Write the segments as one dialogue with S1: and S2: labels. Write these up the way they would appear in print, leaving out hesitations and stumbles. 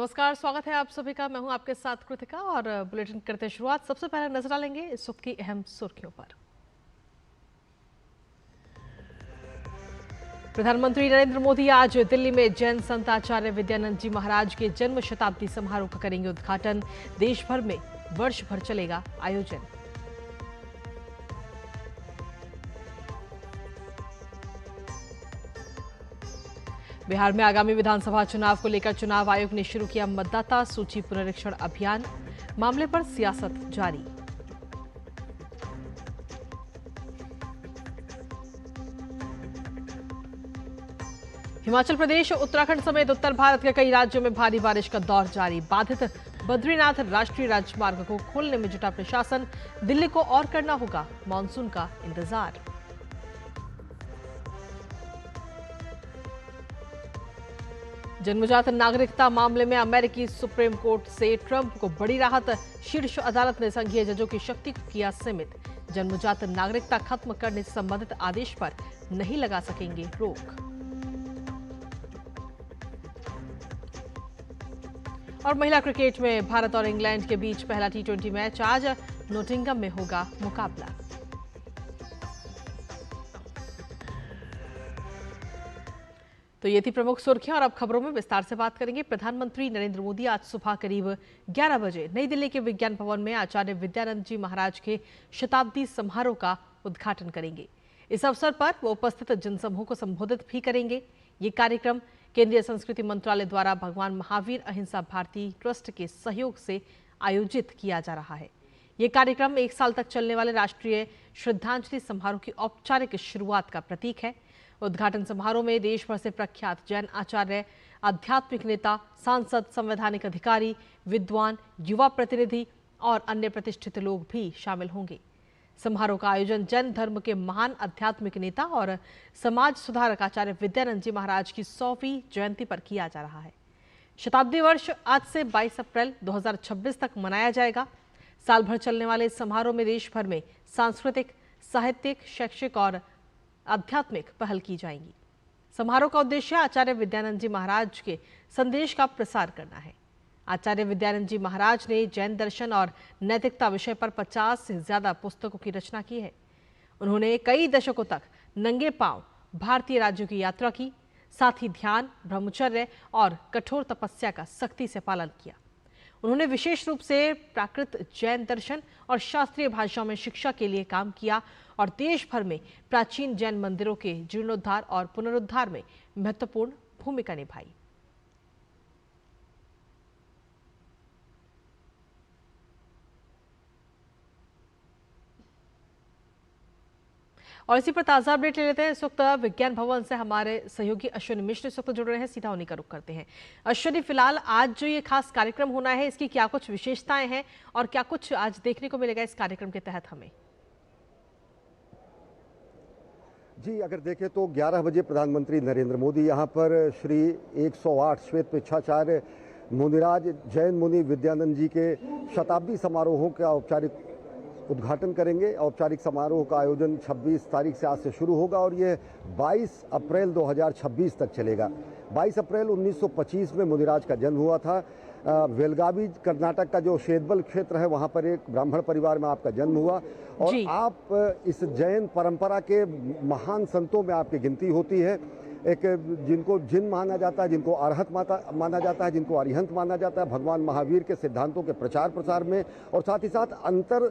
S1: नमस्कार, स्वागत है आप सभी का। मैं हूं आपके साथ कृतिका और बुलेटिन करते हैं शुरुआत। सबसे पहले नजर डालेंगे इस वक्त की अहम सुर्खियों पर। प्रधानमंत्री नरेंद्र मोदी आज दिल्ली में जैन संत आचार्य विद्यानंद जी महाराज के जन्म शताब्दी समारोह का करेंगे उद्घाटन। देश भर में वर्ष भर चलेगा आयोजन। बिहार में आगामी विधानसभा चुनाव को लेकर चुनाव आयोग ने शुरू किया मतदाता सूची पुनरीक्षण अभियान। मामले पर सियासत जारी। हिमाचल प्रदेश, उत्तराखंड समेत उत्तर भारत के कई राज्यों में भारी बारिश का दौर जारी। बाधित बद्रीनाथ राष्ट्रीय राजमार्ग को खोलने में जुटा प्रशासन। दिल्ली को और करना होगा मानसून का इंतजार। जन्मजात नागरिकता मामले में अमेरिकी सुप्रीम कोर्ट से ट्रंप को बड़ी राहत। शीर्ष अदालत ने संघीय जजों की शक्ति को किया सीमित। जन्मजात नागरिकता खत्म करने से संबंधित आदेश पर नहीं लगा सकेंगे रोक। और महिला क्रिकेट में भारत और इंग्लैंड के बीच पहला टी20 मैच आज नोटिंगम में होगा मुकाबला। तो ये थी प्रमुख सुर्खियां और अब खबरों में विस्तार से बात करेंगे। प्रधानमंत्री नरेंद्र मोदी आज सुबह करीब 11 बजे नई दिल्ली के विज्ञान भवन में आचार्य विद्यानंद जी महाराज के शताब्दी समारोह का उद्घाटन करेंगे। इस अवसर पर वो उपस्थित जनसमूह को संबोधित भी करेंगे। ये कार्यक्रम केंद्रीय संस्कृति मंत्रालय द्वारा भगवान महावीर अहिंसा भारती ट्रस्ट के सहयोग से आयोजित किया जा रहा है। ये कार्यक्रम 1 साल तक चलने वाले राष्ट्रीय श्रद्धांजलि समारोह की औपचारिक शुरुआत का प्रतीक है। उद्घाटन समारोह में देश भर से प्रख्यात जैन आचार्य, आध्यात्मिक नेता, सांसद, संवैधानिक अधिकारी, विद्वान, युवा प्रतिनिधि और अन्य प्रतिष्ठित लोग भी शामिल होंगे। समारोह का आयोजन जैन धर्म के महान आध्यात्मिक नेता और समाज सुधारक आचार्य विद्यानंद जी महाराज की 100वीं जयंती पर किया जा रहा है। शताब्दी वर्ष आज से 22 अप्रैल 2026 तक मनाया जाएगा। साल भर चलने वाले इस समारोह में देश भर में सांस्कृतिक, साहित्यिक, शैक्षिक और आध्यात्मिक पहल की जाएंगी। समारोह का उद्देश्य आचार्य विद्यानंद जी महाराज के संदेश का प्रसार करना है। आचार्य विद्यानंद जी महाराज ने जैन दर्शन और नैतिकता विषय पर 50 से ज्यादा पुस्तकों की रचना की है। उन्होंने कई दशकों तक नंगे पांव भारतीय राज्यों की यात्रा की, साथ ही ध्यान, ब्रह्मचर्य और कठोर तपस्या का सख्ती से पालन किया। उन्होंने विशेष रूप से प्राकृत जैन दर्शन और शास्त्रीय भाषाओं में शिक्षा के लिए काम किया और देश भर में प्राचीन जैन मंदिरों के जीर्णोद्धार और पुनरुद्धार में महत्वपूर्ण भूमिका निभाई। और इसी पर ताजा अपडेट ले लेते हैं। इस वक्त विज्ञान भवन से हमारे सहयोगी अश्विनी मिश्र इस वक्त जुड़ रहे हैं। सीधा उन्हीं का रुख करते हैं। अश्विनी, फिलहाल आज जो ये खास कार्यक्रम होना है, इसकी क्या कुछ विशेषताएं हैं और क्या कुछ आज देखने को मिलेगा इस कार्यक्रम के तहत हमें?
S2: जी, अगर देखें तो 11 बजे प्रधानमंत्री नरेंद्र मोदी यहाँ पर श्री 108 श्वेत पृच्छाचार्य मुनिराज जैन मुनि विद्यानंद जी के शताब्दी समारोहों का औपचारिक उद्घाटन करेंगे। औपचारिक समारोह का आयोजन 26 तारीख से आज से शुरू होगा और ये 22 अप्रैल 2026 तक चलेगा। 22 अप्रैल 1925 में मुनिराज का जन्म हुआ था। बेलगावी कर्नाटक का जो शेदबल क्षेत्र है वहाँ पर एक ब्राह्मण परिवार में आपका जन्म हुआ और आप इस जैन परंपरा के महान संतों में आपकी गिनती होती है। एक जिनको जिन माना जाता है, जिनको अरहत माना जाता है, जिनको अरिहंत माना जाता है भगवान महावीर के सिद्धांतों के प्रचार प्रसार में, और साथ ही साथ अंतर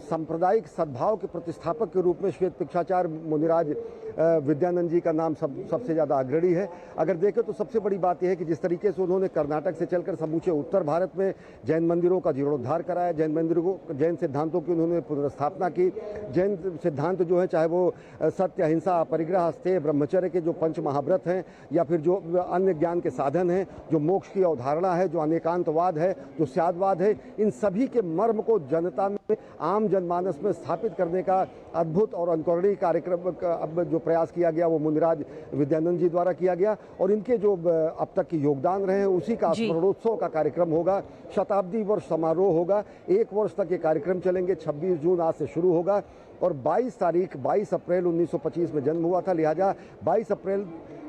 S2: सांप्रदायिक सद्भाव के प्रतिष्ठापक के रूप में श्वेत पृच्छाचार्य मुनिराज विद्यानंद जी का नाम सबसे ज़्यादा अग्रणी है। अगर देखें तो सबसे बड़ी बात यह है कि जिस तरीके से उन्होंने कर्नाटक से चलकर समूचे उत्तर भारत में जैन मंदिरों का जीर्णोद्धार कराया, जैन मंदिरों को, जैन सिद्धांतों की उन्होंने पुनर्स्थापना की। जैन सिद्धांत जो है, चाहे वो सत्य, अहिंसा, अपरिग्रह, अस्तेय, ब्रह्मचर्य के जो पंच महाव्रत हैं या फिर जो अन्य ज्ञान के साधन हैं, जो मोक्ष की अवधारणा है, जो अनेकांतवाद है, जो स्यादवाद है, इन सभी के मर्म को जनता में, आम जनमानस में स्थापित करने का अद्भुत और अनुकरणीय कार्यक्रम अब जो प्रयास किया गया वो मुनिराज विद्यानंद जी द्वारा किया गया और इनके जो अब तक के योगदान रहे हैं उसी का स्मरणोत्सव का कार्यक्रम होगा। शताब्दी वर्ष समारोह होगा। 1 वर्ष तक ये कार्यक्रम चलेंगे। 26 जून आज से शुरू होगा और 22 अप्रैल 1925 में जन्म हुआ था, लिहाजा 22 अप्रैल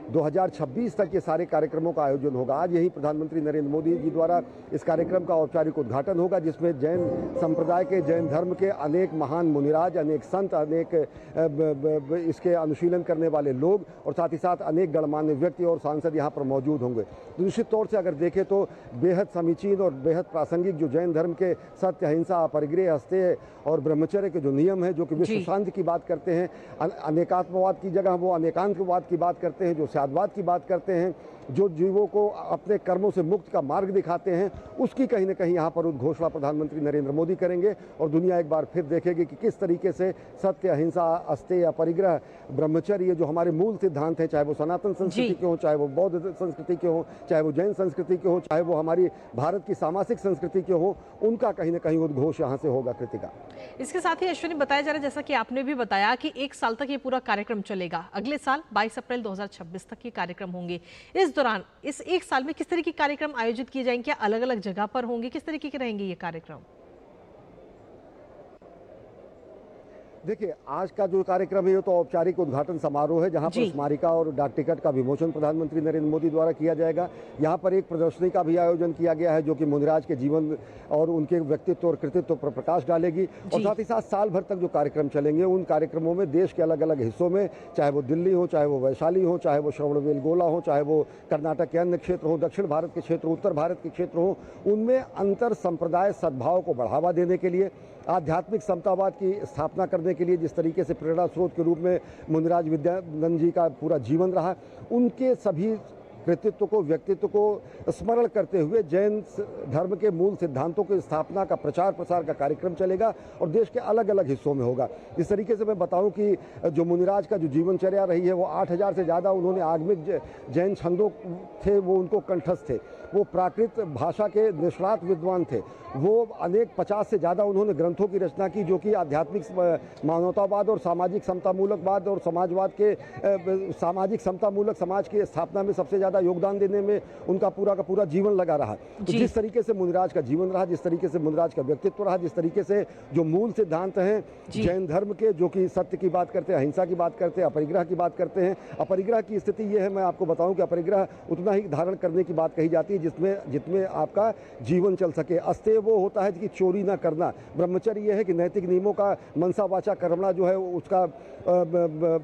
S2: 2026 तक ये सारे कार्यक्रमों का आयोजन होगा। आज यही प्रधानमंत्री नरेंद्र मोदी जी द्वारा इस कार्यक्रम का औपचारिक उद्घाटन होगा, जिसमें जैन संप्रदाय के, जैन धर्म के अनेक महान मुनिराज, अनेक संत, अनेक इसके अनुशीलन करने वाले लोग और साथ ही साथ अनेक गणमान्य व्यक्ति और सांसद यहाँ पर मौजूद होंगे। तो निश्चित तौर से अगर देखें तो बेहद समीचीन और बेहद प्रासंगिक जो जैन धर्म के सत्य, अहिंसा, अपरिग्रह, अस्तेय और ब्रह्मचर्य के जो नियम है, जो कि विश्व शांति की बात करते हैं, अनेकात्मवाद की जगह वो अनेकांतवाद की बात करते हैं, जो साधवाद की बात करते हैं, जो जीवों को अपने कर्मों से मुक्त का मार्ग दिखाते हैं, उसकी कहीं न कहीं यहाँ पर उद्घोषणा प्रधानमंत्री नरेंद्र मोदी करेंगे और दुनिया एक बार फिर देखेगी कि किस तरीके से सत्य, अहिंसा, अस्तेय, अपरिग्रह, ब्रह्मचर्य जो हमारे मूल सिद्धांत हैं, चाहे वो सनातन संस्कृति के हों, चाहे वो बौद्ध संस्कृति के हों, चाहे वो जैन संस्कृति के हों, चाहे वो हमारी भारत की सामाजिक संस्कृति के हों, उनका कहीं न कहीं उद्घोष यहाँ से होगा। कृतिका, इसके साथ ही
S1: अश्विनी बताया जा रहा है, जैसा कि आपने भी बताया कि 1 साल तक ये पूरा कार्यक्रम चलेगा। अगले साल 22 अप्रैल 2026 तक ये कार्यक्रम होंगे। इस दौरान इस 1 साल में किस तरह के कार्यक्रम आयोजित किए जाएंगे? क्या अलग अलग जगह पर होंगे? किस तरीके के रहेंगे ये कार्यक्रम?
S2: देखिए, आज का जो कार्यक्रम है ये तो औपचारिक उद्घाटन समारोह है, जहां पर स्मारिका और डाक टिकट का विमोचन प्रधानमंत्री नरेंद्र मोदी द्वारा किया जाएगा। यहां पर एक प्रदर्शनी का भी आयोजन किया गया है, जो कि मुनिराज के जीवन और उनके व्यक्तित्व और कृतित्व पर प्रकाश डालेगी। और साथ ही साथ साल भर तक जो कार्यक्रम चलेंगे, उन कार्यक्रमों में देश के अलग अलग हिस्सों में, चाहे वो दिल्ली हो, चाहे वो वैशाली हो, चाहे वो श्रवणबेलगोला हो, चाहे वो कर्नाटक के अन्य क्षेत्र हो, दक्षिण भारत के क्षेत्र, उत्तर भारत के क्षेत्र हो, उनमें अंतर संप्रदाय सद्भाव को बढ़ावा देने के लिए, आध्यात्मिक समतावाद की स्थापना करने के लिए, जिस तरीके से प्रेरणा स्रोत के रूप में मुनिराज विद्यानंद जी का पूरा जीवन रहा, उनके सभी कृतित्व को, व्यक्तित्व को स्मरण करते हुए जैन धर्म के मूल सिद्धांतों की स्थापना का प्रचार प्रसार का कार्यक्रम चलेगा और देश के अलग अलग हिस्सों में होगा। इस तरीके से मैं बताऊं कि जो मुनिराज का जो जीवनचर्या रही है, वो 8000 से ज़्यादा उन्होंने आगमिक जैन छंदों थे, वो उनको कंठस्थ थे। वो प्राकृत भाषा के निष्णात विद्वान थे। वो अनेक 50 से ज़्यादा उन्होंने ग्रंथों की रचना की, जो कि आध्यात्मिक मानवतावाद और सामाजिक समतामूलकवाद और समाजवाद के सामाजिक समतामूलक समाज की स्थापना में सबसे ज़्यादा योगदान देने में उनका पूरा का पूरा जीवन लगा रहा। तो जिस तरीके से मुनिराज का जीवन रहा, जिस तरीके से मुनिराज का व्यक्तित्व रहा, जिस तरीके से जो मूल सिद्धांत हैं जैन धर्म के, जो कि सत्य की बात करते हैं, अहिंसा की बात करते हैं, अपरिग्रह की बात करते हैं। अपरिग्रह की स्थिति ये है, मैं आपको बताऊं कि अपरिग्रह उतना ही धारण करने की बात कही जाती है जिसमें आपका जीवन चल सके। अस्तेय वो होता है कि चोरी ना करना। ब्रह्मचर्य ये है कि नैतिक नियमों का मनसा वाचा कर्मणा जो है उसका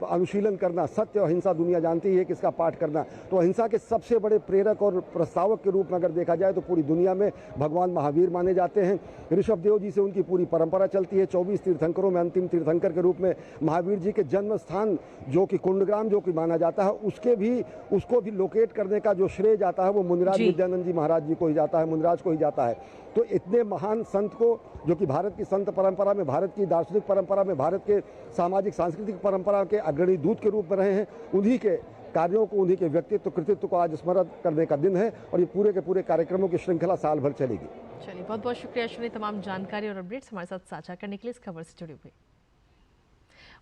S2: अनुशीलन करना। सत्य और अहिंसा दुनिया जानती है कि इसका पाठ करना। तो अहिंसा के सबसे बड़े प्रेरक और प्रस्तावक के रूप में अगर देखा जाए तो पूरी दुनिया में भगवान महावीर माने जाते हैं। ऋषभदेव जी से उनकी पूरी परंपरा चलती है। 24 तीर्थंकरों में अंतिम तीर्थंकर के रूप में महावीर जी के जन्म स्थान जो कि कुंडग्राम जो कि माना जाता है, उसको भी लोकेट करने का जो श्रेय जाता है वो मुनिराज विद्यानंद जी महाराज जी को ही जाता है, मुनिराज को ही जाता है। तो इतने महान संत को, जो कि भारत की संत परंपरा में, भारत की दार्शनिक परंपरा में, भारत के सामाजिक सांस्कृतिक परंपरा के अग्रणी दूत के रूप में रहे हैं, उन्हीं के कार्यों को, उन्हीं के व्यक्तित्व कृतित्व को आज स्मरण करने का दिन है और ये पूरे के पूरे कार्यक्रमों की श्रृंखला साल भर चलेगी।
S1: चलिए, बहुत बहुत शुक्रिया अश्विनी, तमाम जानकारी और अपडेट्स हमारे साथ साझा करने के लिए, इस खबर से जुड़े हुए।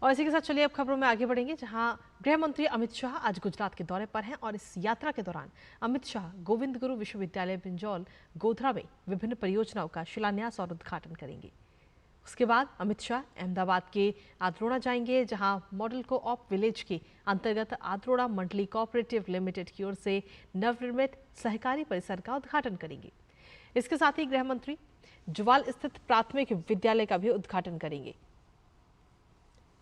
S1: और इसी के साथ चलिए अब खबरों में आगे बढ़ेंगे, जहां गृह मंत्री अमित शाह आज गुजरात के दौरे पर हैं और इस यात्रा के दौरान अमित शाह गोविंद गुरु विश्वविद्यालय पिंजौल गोधरा में विभिन्न परियोजनाओं का शिलान्यास और उद्घाटन करेंगे। उसके बाद अमित शाह अहमदाबाद के आद्रोड़ा जाएंगे, जहां मॉडल को ऑप विलेज के अंतर्गत आद्रोड़ा मंडली कोऑपरेटिव लिमिटेड की ओर से नवनिर्मित सहकारी परिसर का उद्घाटन करेंगे। इसके साथ ही गृह मंत्री जुवाल स्थित प्राथमिक विद्यालय का भी उद्घाटन करेंगे।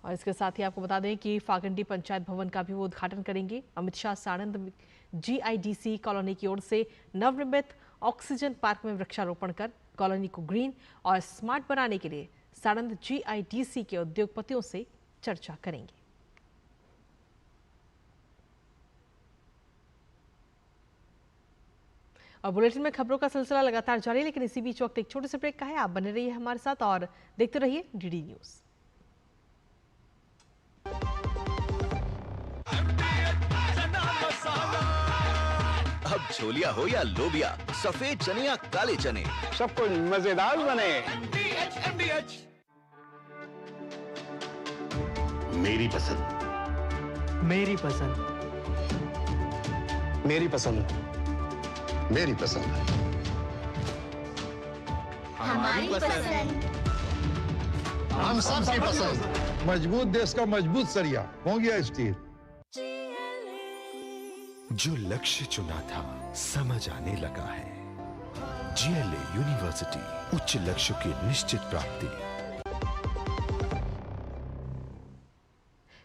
S1: और इसके साथ ही आपको बता दें कि फागंडी पंचायत भवन का भी वो उद्घाटन करेंगे। अमित शाह साणंद GIDC कॉलोनी की ओर से नवनिर्मित ऑक्सीजन पार्क में वृक्षारोपण कर कॉलोनी को ग्रीन और स्मार्ट बनाने के लिए साणंद GIDC के उद्योगपतियों से चर्चा करेंगे। और बुलेटिन में खबरों का सिलसिला लगातार जारी है, लेकिन इसी बीच वक्त एक छोटे से ब्रेक का है। आप बने रहिए हमारे साथ और देखते रहिए DD न्यूज।
S3: अब छोलिया हो या लोबिया, सफेद चने या काले चने,
S4: सब कुछ मजेदार बने।
S5: मेरी पसंद,
S6: मेरी पसंद,
S4: मेरी पसंद,
S5: मेरी पसंद,
S7: हमारी पसंद,
S5: हम सबकी पसंद।
S8: मजबूत देश का मजबूत सरिया हो गया स्टील। जो लक्ष्य चुना था समझ आने लगा है। जीएलए यूनिवर्सिटी, उच्च लक्ष्य की निश्चित प्राप्ति।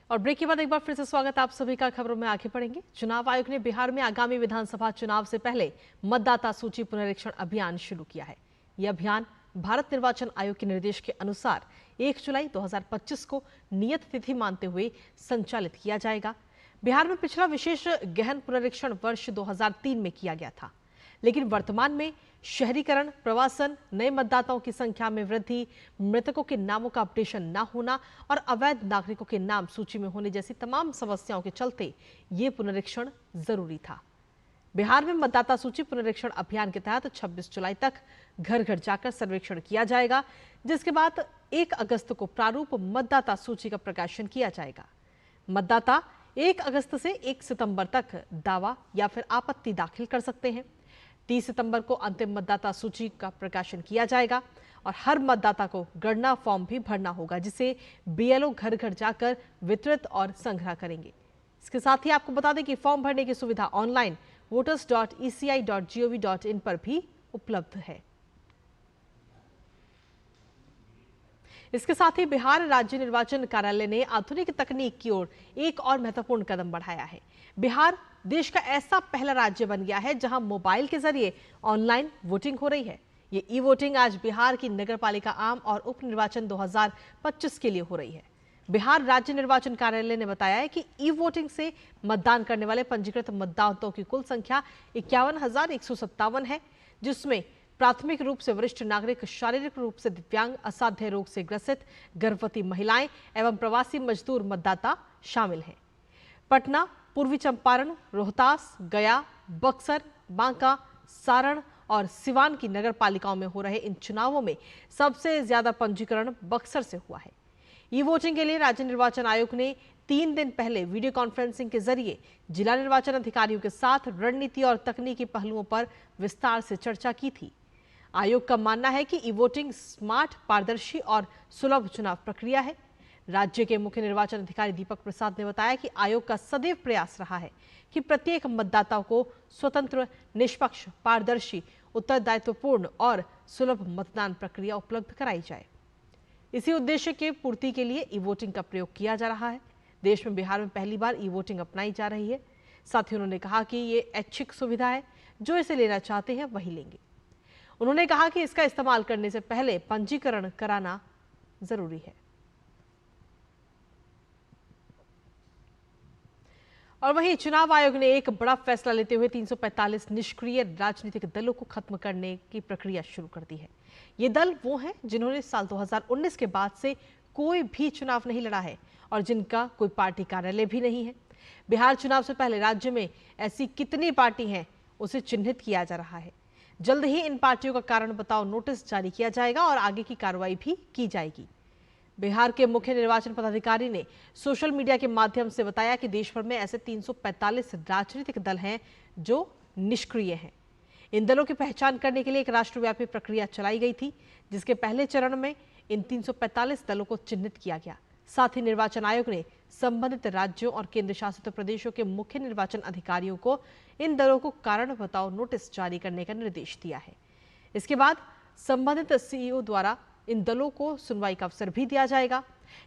S1: और ब्रेक के बाद एक बार फिर से स्वागत आप सभी का। खबरों में आगे बढ़ेंगे। चुनाव आयोग ने बिहार में आगामी विधानसभा चुनाव से पहले मतदाता सूची पुनरीक्षण अभियान शुरू किया है। यह अभियान भारत निर्वाचन आयोग के निर्देश के अनुसार 1 जुलाई 2025 को नियत तिथि मानते हुए संचालित किया जाएगा। बिहार में पिछला विशेष गहन पुनरीक्षण वर्ष 2003 में किया गया था, लेकिन वर्तमान में शहरीकरण, प्रवासन, नए मतदाताओं की संख्या में वृद्धि, मृतकों के नामों का अपडेशन न होना और अवैध नागरिकों के नाम सूची में होने जैसी तमाम समस्याओं के चलते ये पुनरीक्षण जरूरी था। बिहार में मतदाता सूची पुनरीक्षण अभियान के तहत 26 जुलाई तक घर घर जाकर सर्वेक्षण किया जाएगा, जिसके बाद 1 अगस्त को प्रारूप मतदाता सूची का प्रकाशन किया जाएगा। मतदाता 1 अगस्त से 1 सितंबर तक दावा या फिर आपत्ति दाखिल कर सकते हैं। 30 सितंबर को अंतिम मतदाता सूची का प्रकाशन किया जाएगा और हर मतदाता को गणना फॉर्म भी भरना होगा, जिसे बीएलओ घर घर जाकर वितरित और संग्रह करेंगे। इसके साथ ही आपको बता दें कि फॉर्म भरने की सुविधा ऑनलाइन voters.eci.gov.in पर भी उपलब्ध है। इसके साथ ही बिहार राज्य निर्वाचन कार्यालय ने आधुनिक तकनीक की ओर एक और महत्वपूर्ण कदम बढ़ाया है। बिहार देश का ऐसा पहला राज्य बन गया है जहां मोबाइल के जरिए ऑनलाइन वोटिंग हो रही है। ये ई वोटिंग आज बिहार की नगरपालिका आम और उप निर्वाचन 2025 के लिए हो रही है। बिहार राज्य निर्वाचन कार्यालय ने बताया है कि ई वोटिंग से मतदान करने वाले पंजीकृत मतदाताओं की कुल संख्या 51,157 है, जिसमें प्राथमिक रूप से वरिष्ठ नागरिक, शारीरिक रूप से दिव्यांग, असाध्य रोग से ग्रसित, गर्भवती महिलाएं एवं प्रवासी मजदूर मतदाता शामिल हैं। पटना, पूर्वी चंपारण, रोहतास, गया, बक्सर, बांका, सारण और सिवान की नगर पालिकाओं में हो रहे इन चुनावों में सबसे ज्यादा पंजीकरण बक्सर से हुआ है। ई वोटिंग के लिए राज्य निर्वाचन आयोग ने 3 दिन पहले वीडियो कॉन्फ्रेंसिंग के जरिए जिला निर्वाचन अधिकारियों के साथ रणनीति और तकनीकी पहलुओं पर विस्तार से चर्चा की थी। आयोग का मानना है कि ई वोटिंग स्मार्ट, पारदर्शी और सुलभ चुनाव प्रक्रिया है। राज्य के मुख्य निर्वाचन अधिकारी दीपक प्रसाद ने बताया कि आयोग का सदैव प्रयास रहा है कि प्रत्येक मतदाता को स्वतंत्र, निष्पक्ष, पारदर्शी, उत्तरदायित्वपूर्ण और सुलभ मतदान प्रक्रिया उपलब्ध कराई जाए। इसी उद्देश्य के पूर्ति के लिए ई वोटिंग का प्रयोग किया जा रहा है। देश में बिहार में पहली बार ई वोटिंग अपनाई जा रही है। साथ ही उन्होंने कहा कि ये ऐच्छिक सुविधा है, जो इसे लेना चाहते हैं वही लेंगे। उन्होंने कहा कि इसका इस्तेमाल करने से पहले पंजीकरण कराना जरूरी है। और वहीं चुनाव आयोग ने एक बड़ा फैसला लेते हुए 345 निष्क्रिय राजनीतिक दलों को खत्म करने की प्रक्रिया शुरू कर दी है। ये दल वो हैं जिन्होंने साल 2019 के बाद से कोई भी चुनाव नहीं लड़ा है और जिनका कोई पार्टी कार्यालय भी नहीं है। बिहार चुनाव से पहले राज्य में ऐसी कितनी पार्टी हैं, उसे चिन्हित किया जा रहा है। जल्द ही इन पार्टियों का कारण बताओ नोटिस जारी किया जाएगा और आगे की कार्रवाई भी की जाएगी। बिहार के मुख्य निर्वाचन पदाधिकारी ने सोशल मीडिया के माध्यम से बताया कि देश भर में ऐसे 345 राजनीतिक दल हैं जो निष्क्रिय हैं। इन दलों की पहचान करने के लिए एक राष्ट्रव्यापी प्रक्रिया चलाई गई थी, जिसके पहले चरण में इन 345 दलों को चिन्हित किया गया। साथ ही निर्वाचन आयोग ने संबंधित राज्यों और केंद्र शासित प्रदेशों के मुख्य निर्वाचन अधिकारियों को इन दलों को कारण बताओ नोटिस जारी करने का निर्देश दिया है। इसके बाद संबंधित सीईओ द्वारा इन दलों को सुनवाई का अवसर भी दिया जाएगा।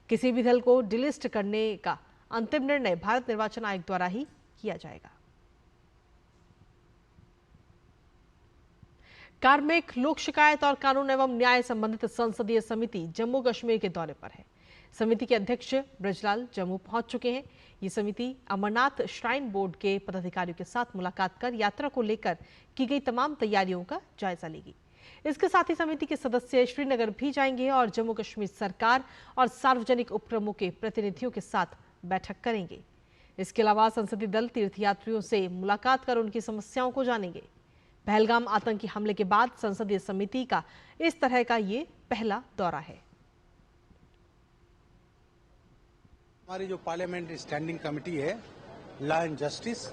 S1: किसी भी दल को डिलिस्ट करने का अंतिम निर्णय भारत निर्वाचन आयोग द्वारा ही किया जाएगा। कार्मिक, लोक शिकायत और कानून एवं न्याय संबंधित संसदीय समिति जम्मू कश्मीर के दौरे पर है। समिति के अध्यक्ष ब्रजलाल जम्मू पहुंच चुके हैं। ये समिति अमरनाथ श्राइन बोर्ड के पदाधिकारियों के साथ मुलाकात कर यात्रा को लेकर की गई तमाम तैयारियों का जायजा लेगी। इसके साथ ही समिति के सदस्य श्रीनगर भी जाएंगे और जम्मू कश्मीर सरकार और सार्वजनिक उपक्रमों के प्रतिनिधियों के साथ बैठक करेंगे। इसके अलावा संसदीय दल तीर्थयात्रियों से मुलाकात कर उनकी समस्याओं को जानेंगे। पहलगाम आतंकी हमले के बाद संसदीय समिति का इस तरह का ये पहला दौरा है।
S9: हमारी जो पार्लियामेंट्री स्टैंडिंग कमेटी है, law and justice,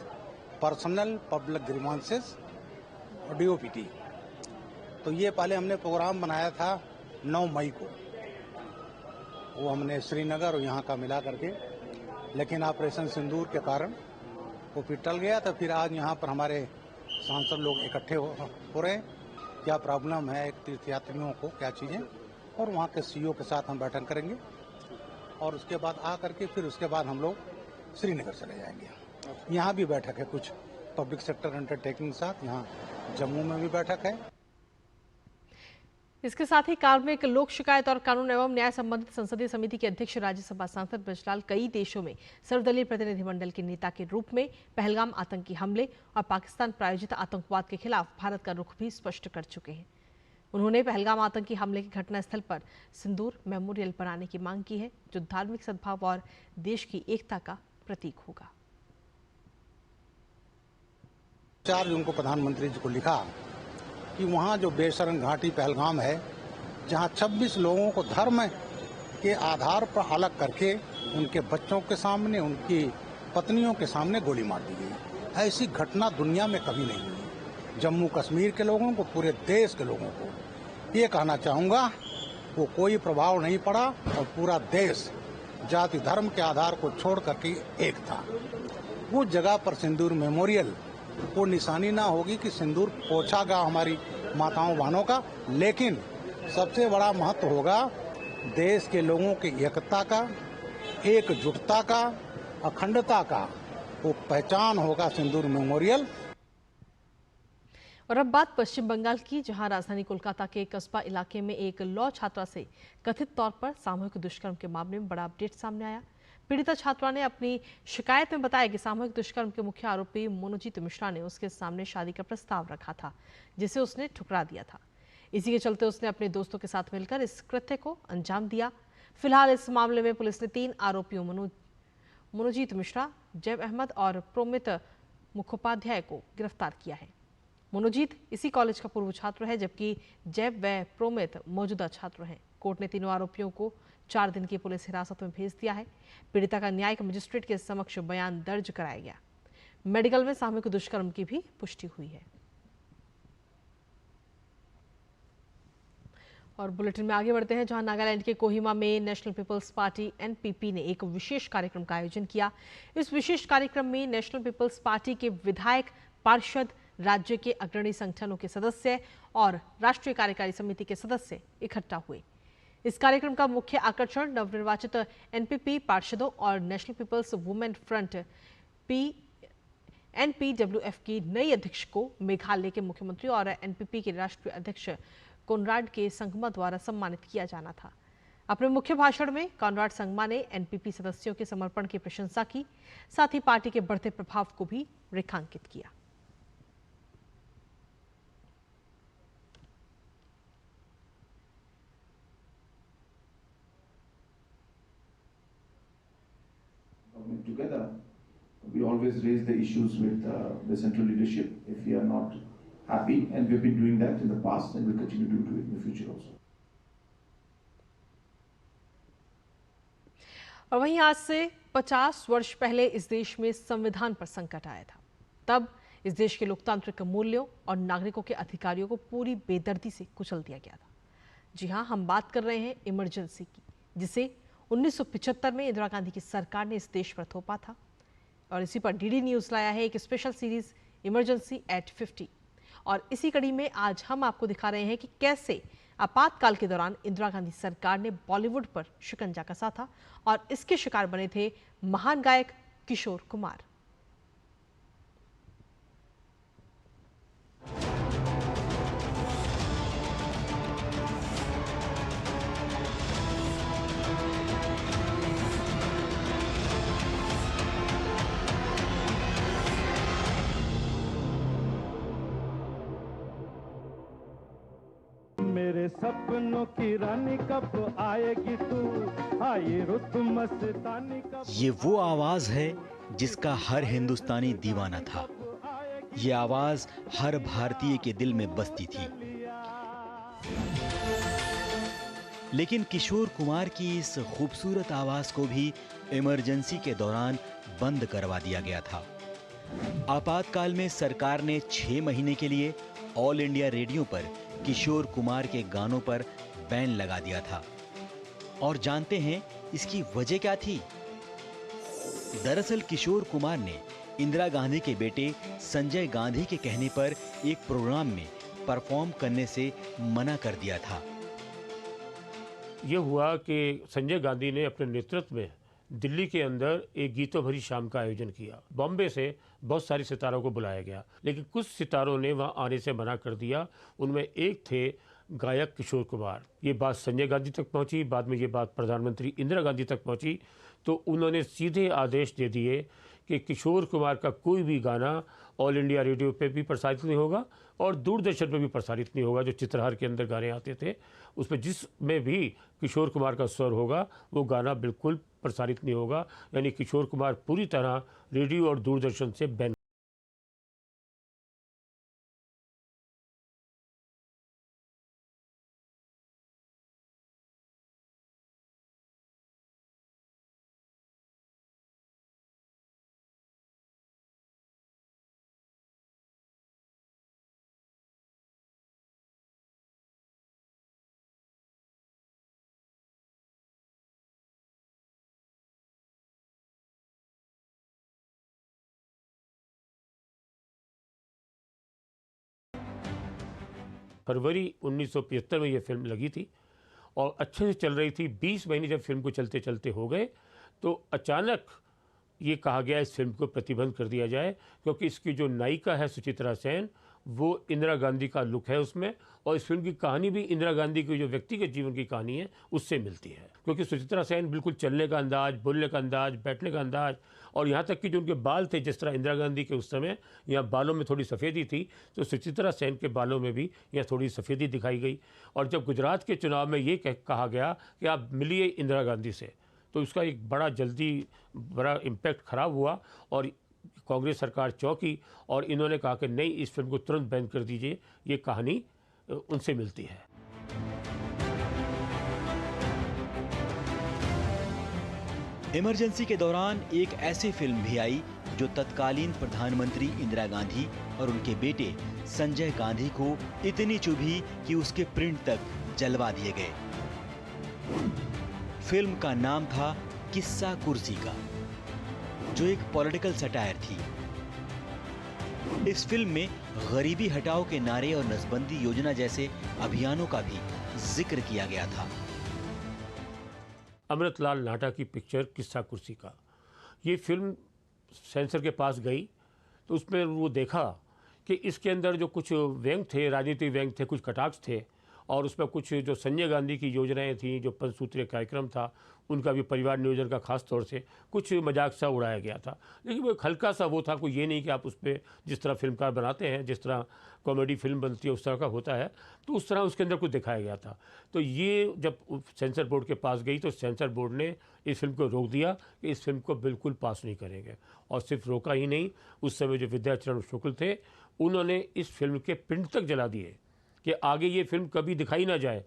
S9: personnel public grievances और डीओपीटी, तो ये पहले हमने प्रोग्राम बनाया था 9 मई को। वो हमने श्रीनगर और यहाँ का मिला करके, लेकिन ऑपरेशन सिंदूर के कारण वो फिर टल गया। तो फिर आज यहाँ पर हमारे सांसद लोग इकट्ठे हो रहे हैं, क्या प्रॉब्लम है तीर्थयात्रियों को, क्या चीज़ें, और वहाँ के सीईओ के साथ हम बैठक करेंगे और उसके बाद आ करके फिर उसके बाद हम लोग श्रीनगर चले जाएंगे। यहाँ भी बैठक है कुछ पब्लिक सेक्टर अंडरटेकिंग के साथ, यहाँ जम्मू में भी बैठक है।
S1: इसके साथ ही कार्मिक लोक शिकायत और कानून एवं न्याय संबंधित संसदीय समिति के अध्यक्ष राज्यसभा सांसद ब्रजलाल कई देशों में सर्वदलीय प्रतिनिधिमंडल के नेता के रूप में पहलगाम आतंकी हमले और पाकिस्तान प्रायोजित आतंकवाद के खिलाफ भारत का रुख भी स्पष्ट कर चुके हैं। उन्होंने पहलगाम आतंकी हमले की घटनास्थल पर सिंदूर मेमोरियल बनाने की मांग की है, जो धार्मिक सद्भाव और देश की एकता का प्रतीक होगा।
S9: 4 जून को प्रधानमंत्री जी को लिखा कि वहाँ जो बेशरम घाटी पहलगाम है, जहाँ 26 लोगों को धर्म के आधार पर अलग करके उनके बच्चों के सामने, उनकी पत्नियों के सामने गोली मार दी गई। ऐसी घटना दुनिया में कभी नहीं हुई। जम्मू कश्मीर के लोगों को, पूरे देश के लोगों को ये कहना चाहूँगा, वो कोई प्रभाव नहीं पड़ा और पूरा देश जाति धर्म के आधार को छोड़ करके एक था। वो जगह पर सिंदूर मेमोरियल वो निशानी ना होगी कि सिंदूर पोछा गया हमारी माताओं बहनों का, लेकिन सबसे बड़ा महत्व होगा देश के लोगों की एकता का, एकजुटता का, अखंडता का, वो पहचान होगा सिंदूर मेमोरियल।
S1: और अब बात पश्चिम बंगाल की, जहां राजधानी कोलकाता के कस्बा इलाके में एक लॉ छात्रा से कथित तौर पर सामूहिक दुष्कर्म के मामले में बड़ा अपडेट सामने आया। पीड़िता छात्रा ने अपनी शिकायत में बताया कि सामूहिक दुष्कर्म के मुख्य आरोपी मनोजीत मिश्रा ने उसके सामने शादी का प्रस्ताव रखा था, जिसे उसने ठुकरा दिया था। इसी के चलते उसने अपने दोस्तों के साथ मिलकर इस कृत्य को अंजाम दिया। फिलहाल इस मामले में पुलिस ने 3 आरोपियों मनोजीत मिश्रा, जैब अहमद और प्रोमित मुखोपाध्याय को गिरफ्तार किया है। मनोजीत इसी कॉलेज का पूर्व छात्र है, जबकि जैब व प्रोमित मौजूदा छात्र हैं। कोर्ट ने तीनों आरोपियों को 4 दिन की पुलिस हिरासत में भेज दिया है। पीड़िता का न्यायिक मजिस्ट्रेट के समक्ष बयान दर्ज कराया गया। मेडिकल में सामूहिक दुष्कर्म की भी पुष्टि हुई है। और बुलेटिन में आगे बढ़ते हैं, जहां नागालैंड के कोहिमा में नेशनल पीपल्स पार्टी एनपीपी ने एक विशेष कार्यक्रम का आयोजन किया। इस विशेष कार्यक्रम में नेशनल पीपल्स पार्टी के विधायक, पार्षद, राज्य के अग्रणी संगठनों के सदस्य और राष्ट्रीय कार्यकारी समिति के सदस्य इकट्ठा हुए। इस कार्यक्रम का मुख्य आकर्षण नवनिर्वाचित एनपीपी पार्षदों और नेशनल पीपल्स वुमेन फ्रंट एनपीडब्ल्यूएफ की नई अध्यक्ष को मेघालय के मुख्यमंत्री और एनपीपी के राष्ट्रीय अध्यक्ष कोनराड के संगमा द्वारा सम्मानित किया जाना था। अपने मुख्य भाषण में कोनराड संगमा ने एनपीपी सदस्यों के समर्पण की प्रशंसा की, साथ ही पार्टी के बढ़ते प्रभाव को भी रेखांकित किया।
S10: Together, we always raise the issues with the central leadership if we are not happy, and we've been doing that in the past and we'll continue to do it in the future also.
S1: और वहीं आज से 50 वर्ष पहले इस देश में संविधान पर संकट आया था। तब इस देश के लोकतांत्रिक मूल्यों और नागरिकों के अधिकारों को पूरी बेदर्दी से कुचल दिया गया था। जी हां, हम बात कर रहे हैं इमरजेंसी की, जिसे 1975 में इंदिरा गांधी की सरकार ने इस देश पर थोपा था। और इसी पर डीडी न्यूज लाया है एक स्पेशल सीरीज इमरजेंसी एट 50। और इसी कड़ी में आज हम आपको दिखा रहे हैं कि कैसे आपातकाल के दौरान इंदिरा गांधी सरकार ने बॉलीवुड पर शिकंजा कसा था और इसके शिकार बने थे महान गायक किशोर कुमार।
S6: मेरे सपनों की रानी कब आएगी तू, आई रुत मस्तानी कब।
S11: ये वो आवाज है जिसका हर हिंदुस्तानी दीवाना था। ये आवाज हर भारतीय के दिल में बसती थी। लेकिन किशोर कुमार की इस खूबसूरत आवाज को भी इमरजेंसी के दौरान बंद करवा दिया गया था। आपातकाल में सरकार ने 6 महीने के लिए ऑल इंडिया रेडियो पर किशोर कुमार के गानों पर बैन लगा दिया था। और जानते हैं इसकी वजह क्या थी? दरअसल किशोर कुमार ने इंदिरा गांधी के बेटे संजय गांधी के कहने पर एक प्रोग्राम में परफॉर्म करने से मना कर दिया था।
S12: ये हुआ कि संजय गांधी ने अपने नेतृत्व में दिल्ली के अंदर एक गीतों भरी शाम का आयोजन किया। बॉम्बे से बहुत सारे सितारों को बुलाया गया, लेकिन कुछ सितारों ने वहां आने से मना कर दिया। उनमें एक थे गायक किशोर कुमार। ये बात संजय गांधी तक पहुंची, बाद में ये बात प्रधानमंत्री इंदिरा गांधी तक पहुंची, तो उन्होंने सीधे आदेश दे दिए कि किशोर कुमार का कोई भी गाना ऑल इंडिया रेडियो पे भी प्रसारित नहीं होगा और दूरदर्शन पे भी प्रसारित नहीं होगा। जो चित्रहार के अंदर गाने आते थे उसमें जिसमें भी किशोर कुमार का स्वर होगा वो गाना बिल्कुल प्रसारित नहीं होगा। यानी किशोर कुमार पूरी तरह रेडियो और दूरदर्शन से बैन। फरवरी 1975 में ये फिल्म लगी थी और अच्छे से चल रही थी। 20 महीने जब फिल्म को चलते चलते हो गए तो अचानक ये कहा गया इस फिल्म को प्रतिबंध कर दिया जाए, क्योंकि इसकी जो नायिका है सुचित्रा सेन वो इंदिरा गांधी का लुक है उसमें, और इस फिल्म की कहानी भी इंदिरा गांधी की जो व्यक्तिगत जीवन की कहानी है उससे मिलती है। क्योंकि सुचित्रा सेन बिल्कुल चलने का अंदाज, बोलने का अंदाज, बैठने का अंदाज, और यहाँ तक कि जो उनके बाल थे, जिस तरह इंदिरा गांधी के उस समय यहाँ बालों में थोड़ी सफ़ेदी थी, तो सुचित्रा सेन के बालों में भी यहाँ थोड़ी सफ़ेदी दिखाई गई। और जब गुजरात के चुनाव में ये कहा गया कि आप मिलिए इंदिरा गांधी से, तो उसका एक बड़ा इम्पैक्ट खराब हुआ और कांग्रेस सरकार चौंकी और इन्होंने कहा कि नहीं, इस फिल्म को तुरंत बैन कर दीजिए। ये कहानी उनसे मिलती है।
S11: इमरजेंसी के दौरान एक ऐसी फिल्म भी आई जो तत्कालीन प्रधानमंत्री इंदिरा गांधी और उनके बेटे संजय गांधी को इतनी चुभी कि उसके प्रिंट तक जलवा दिए गए। फिल्म का नाम था किस्सा कुर्सी का, जो एक पॉलिटिकल सटायर थी। इस फिल्म में गरीबी हटाओ के नारे और नसबंदी योजना जैसे अभियानों का भी जिक्र किया गया था।
S12: अमृतलाल नाटा की पिक्चर किस्सा कुर्सी का, ये फिल्म सेंसर के पास गई तो उसमें वो देखा कि इसके अंदर जो कुछ व्यंग थे, राजनीतिक व्यंग थे, कुछ कटाक्ष थे, और उसमें कुछ जो संजय गांधी की योजनाएं थी, जो पंचसूत्रीय कार्यक्रम था, उनका भी परिवार नियोजन का खास तौर से कुछ मजाक सा उड़ाया गया था। लेकिन वो एक हल्का सा वो था, कोई ये नहीं कि आप उस पर जिस तरह फिल्मकार बनाते हैं, जिस तरह कॉमेडी फिल्म बनती है उस तरह का होता है, तो उस तरह उसके अंदर कुछ दिखाया गया था। तो ये जब सेंसर बोर्ड के पास गई तो सेंसर बोर्ड ने इस फिल्म को रोक दिया कि इस फिल्म को बिल्कुल पास नहीं करेंगे। और सिर्फ रोका ही नहीं, उस समय जो विद्याचरण शुक्ल थे उन्होंने इस फिल्म के प्रिंट तक जला दिए कि आगे ये फिल्म कभी दिखाई ना जाए।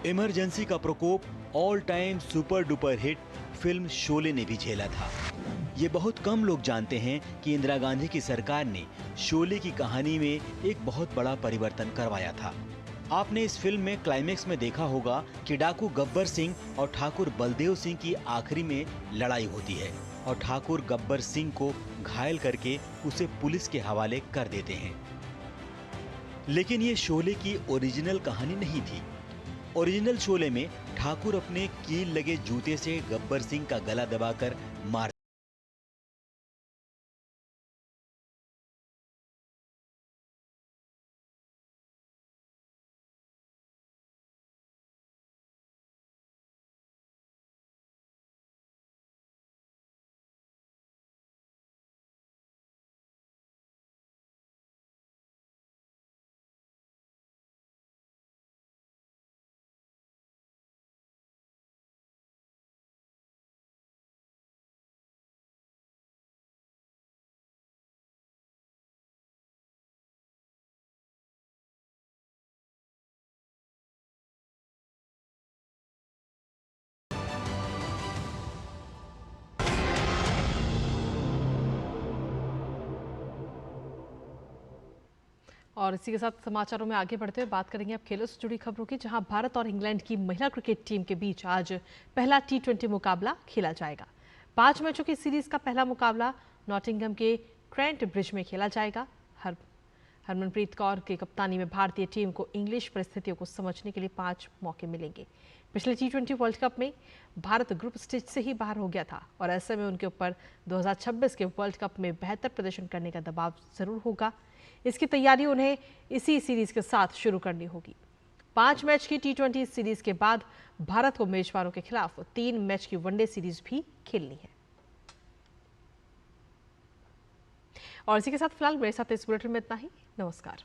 S11: इमरजेंसी का प्रकोप all time super duper hit film Sholay ने भी झेला था। ये बहुत कम लोग जानते हैं कि इंदिरा गांधी की सरकार ने शोले की कहानी में एक बहुत बड़ा परिवर्तन करवाया था। आपने इस फिल्म में क्लाइमेक्स में देखा होगा कि डाकू गब्बर सिंह और ठाकुर बलदेव सिंह की आखिरी में लड़ाई होती है और ठाकुर गब्बर सिंह को घायल करके उसे पुलिस के हवाले कर देते हैं। लेकिन ये शोले की ओरिजिनल कहानी नहीं थी। ओरिजिनल शोले में ठाकुर अपने कील लगे जूते से गब्बर सिंह का गला दबाकर मार
S1: और इसी के साथ समाचारों में आगे बढ़ते हुए बात करेंगे अब खेलों से जुड़ी खबरों की, जहां भारत और इंग्लैंड की महिला क्रिकेट टीम के बीच आज पहला T20 मुकाबला खेला जाएगा। 5 मैचों की सीरीज का पहला मुकाबला नॉटिंघम के ट्रेंट ब्रिज में खेला जाएगा। हरमनप्रीत कौर की कप्तानी में भारतीय टीम को इंग्लिश परिस्थितियों को समझने के लिए 5 मौके मिलेंगे। पिछले T20 वर्ल्ड कप में भारत ग्रुप स्टेज से ही बाहर हो गया था और ऐसे में उनके ऊपर 2026 के वर्ल्ड कप में बेहतर प्रदर्शन करने का दबाव जरूर होगा। इसकी तैयारी उन्हें इसी सीरीज के साथ शुरू करनी होगी। 5 मैच की T20 सीरीज के बाद भारत को मेजबानों के खिलाफ 3 मैच की वनडे सीरीज भी खेलनी है। और इसी के साथ फिलहाल मेरे साथ इस बुलेटिन में इतना ही। नमस्कार।